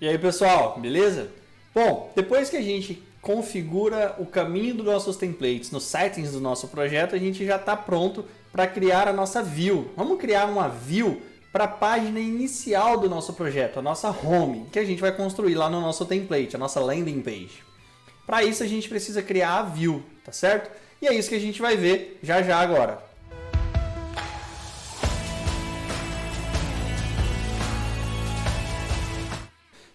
E aí pessoal, beleza? Bom, depois que a gente configura o caminho dos nossos templates nos settings do nosso projeto, a gente já está pronto para criar a nossa view. Vamos criar uma view para a página inicial do nosso projeto, a nossa home, que a gente vai construir lá no nosso template, a nossa landing page. Para isso a gente precisa criar a view, tá certo? E é isso que a gente vai ver já já agora.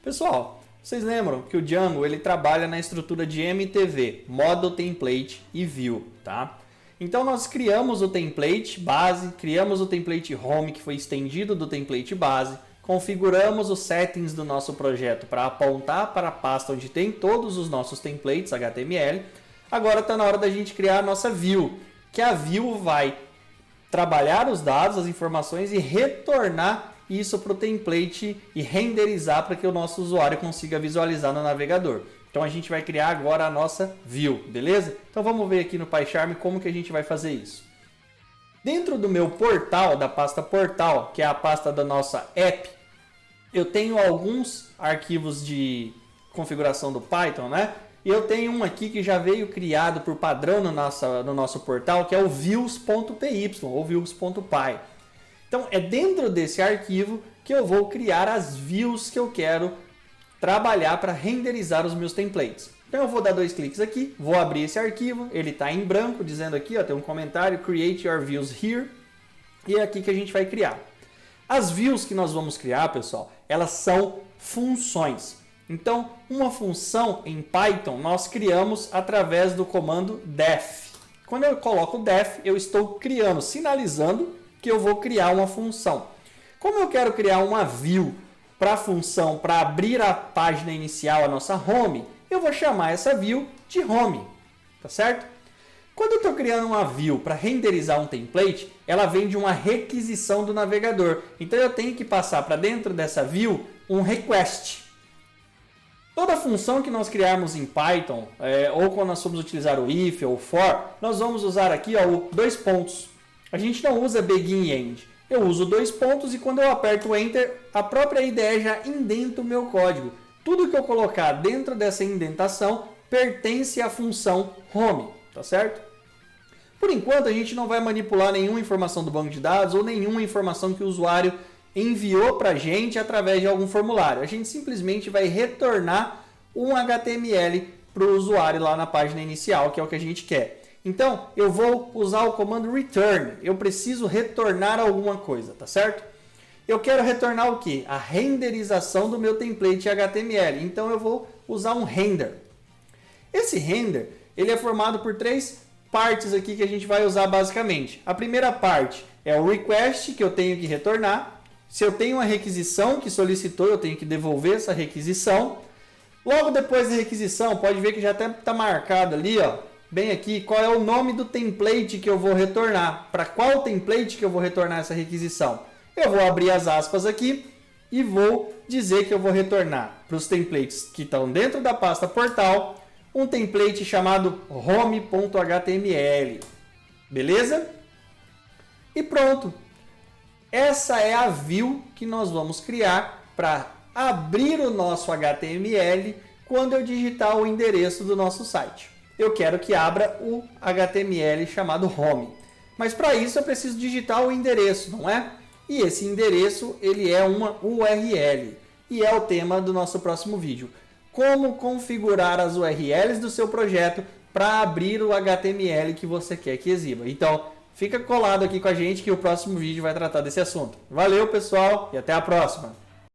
Pessoal, vocês lembram que o Django ele trabalha na estrutura de MTV, Model Template e View, tá? Então nós criamos o template base, criamos o template home que foi estendido do template base, configuramos os settings do nosso projeto para apontar para a pasta onde tem todos os nossos templates HTML. Agora está na hora da gente criar a nossa view, que a view vai trabalhar os dados, as informações e retornar isso para o template e renderizar para que o nosso usuário consiga visualizar no navegador. Então a gente vai criar agora a nossa view, beleza? Então vamos ver aqui no PyCharm como que a gente vai fazer isso. Dentro do meu portal, da pasta portal, que é a pasta da nossa app, eu tenho alguns arquivos de configuração do Python, né? E eu tenho um aqui que já veio criado por padrão no nosso portal, que é o views.py ou views.py. Então é dentro desse arquivo que eu vou criar as views que eu quero trabalhar para renderizar os meus templates. Então eu vou dar 2 cliques aqui, vou abrir esse arquivo, ele está em branco, dizendo aqui, ó, tem um comentário, Create your views here, e é aqui que a gente vai criar. As views que nós vamos criar, pessoal, elas são funções. Então, uma função em Python nós criamos através do comando def. Quando eu coloco def, eu estou criando, sinalizando que eu vou criar uma função. Como eu quero criar uma view para a função, para abrir a página inicial, a nossa home, eu vou chamar essa view de home, tá certo? Quando eu estou criando uma view para renderizar um template, ela vem de uma requisição do navegador. Então eu tenho que passar para dentro dessa view um request. Toda função que nós criarmos em Python, ou quando nós formos utilizar o if ou for, nós vamos usar aqui ó, o 2 pontos. A gente não usa begin e end. Eu uso 2 pontos e quando eu aperto o Enter, a própria IDE já indenta o meu código. Tudo que eu colocar dentro dessa indentação pertence à função home, tá certo? Por enquanto, a gente não vai manipular nenhuma informação do banco de dados ou nenhuma informação que o usuário enviou para a gente através de algum formulário. A gente simplesmente vai retornar um HTML para o usuário lá na página inicial, que é o que a gente quer. Então, eu vou usar o comando return. Eu preciso retornar alguma coisa, tá certo? Eu quero retornar o quê? A renderização do meu template HTML. Então, eu vou usar um render. Esse render, ele é formado por 3 partes aqui que a gente vai usar basicamente. A primeira parte é o request, que eu tenho que retornar. Se eu tenho uma requisição que solicitou, eu tenho que devolver essa requisição. Logo depois da requisição, pode ver que já até está marcado ali, ó, bem aqui, qual é o nome do template que eu vou retornar. Para qual template que eu vou retornar essa requisição? Eu vou abrir as aspas aqui e vou dizer que eu vou retornar para os templates que estão dentro da pasta portal, um template chamado home.html. Beleza? E pronto. Essa é a view que nós vamos criar para abrir o nosso HTML quando eu digitar o endereço do nosso site. Eu quero que abra o HTML chamado home. Mas para isso eu preciso digitar o endereço, não é? E esse endereço ele é uma URL e é o tema do nosso próximo vídeo. Como configurar as URLs do seu projeto para abrir o HTML que você quer que exiba. Então, fica colado aqui com a gente que o próximo vídeo vai tratar desse assunto. Valeu, pessoal, e até a próxima!